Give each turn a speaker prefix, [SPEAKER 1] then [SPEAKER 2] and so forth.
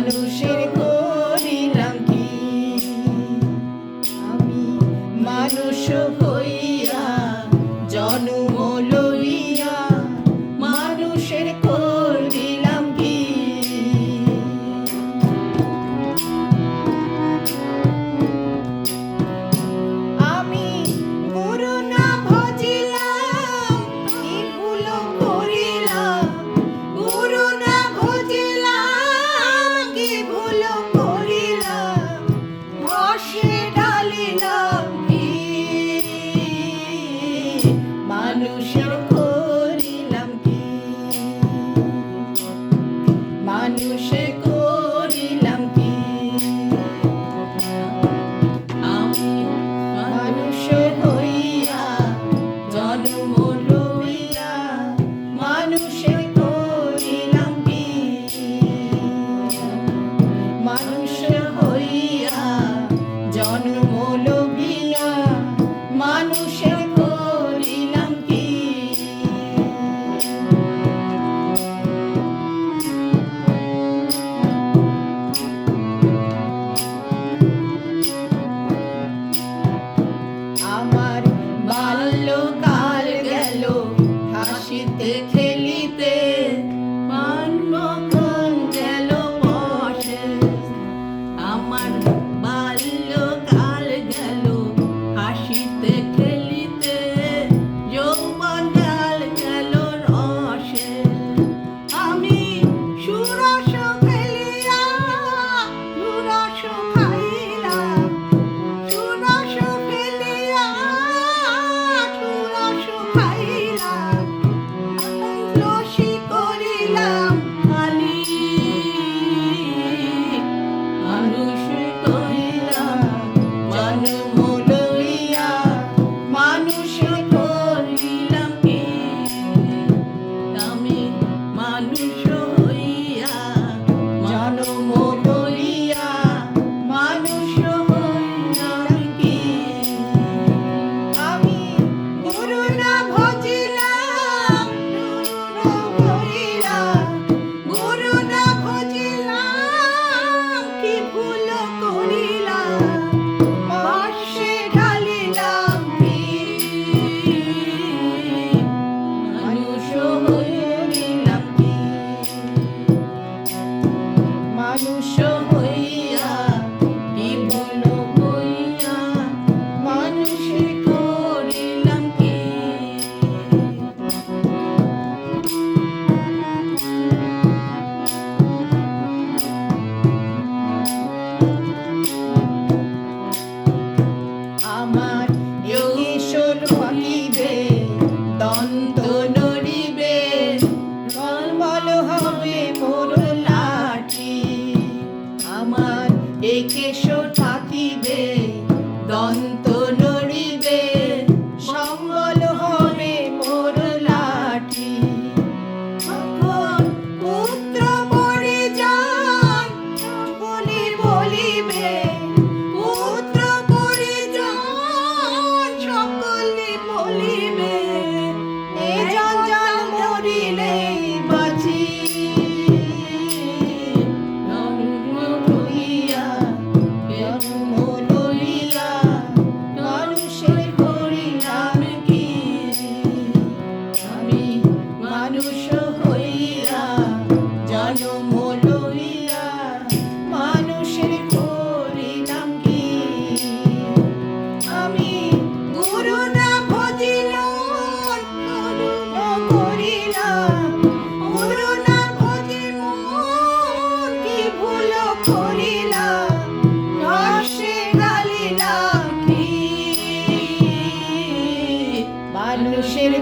[SPEAKER 1] মানুষের করিলাম কি আমি মানুষ হইয়া জন্ম লইয়া মানুষের করিলাম কি আমি গুরু না ভজিলাম কি ভুল করিলাম গুরু না ভজিলাম কি ভুল করিলাম ঘষে ঢালিলাম কি মানুষের করিলাম কি মানুষের করিলাম কি আমি মানুষ হইয়া জন্ম লইয়া মানুষের করিলাম কি মানুষ হইয়া জন্ম লইয়া মানুষের করিলাম কি আমার বাল্যকাল গেল হাসিতে খেলিতে প্রাণমক্ষণ গেল বসে আমার বাল্যকাল গেল হাসিতে খেলিতে যৌবনকাল গেল রসে আমি সুরস খেলিয়া সুরস খাইলাম সুরস ফেলিয়া সুরস খাইলাম রসি করিলাম খালি মানুষ করিলাম জন্ম লইয়া মানুষ করিলাম কি আমি মানুষ হইয়া জন্ম লইয়া মানুষ হইলাম কি আমি গুরু না ভজিলাম গুরু না ভজিলাম কি ভুল করিলাম বর্ষে ঢালিলাম কি মানুষ হইলাম কি মানুষ হইয়া কি ভুল হইয়া মানুষ করিলাম কি আমার ঈশ্বর থাকিবে দ্বন্দ্ব নড়িবে টলমল হবে মোর লাঠি আমার একেশ্বর থাকিবে দ্বন্দ্ব নড়িবে সম্বল হবে মোর লাঠি তখন পুত্র পরিজন সকলে বলিবে পুত্র পরিজন সকলে বলিবে এ জঞ্জাল মরিলেই বাঁচি জন্ম লইয়া জন্ম লইয়া মানুষের করিলাম কি আমি মানুষ হইয়া জন্ম লইয়া মানুষের করিলাম কি আমি গুরু না ভজিলাম গুরু না করিলাম গুরু না ভজিলাম কি ভুল করিলাম রসে ঢালিলাম কি মানুষের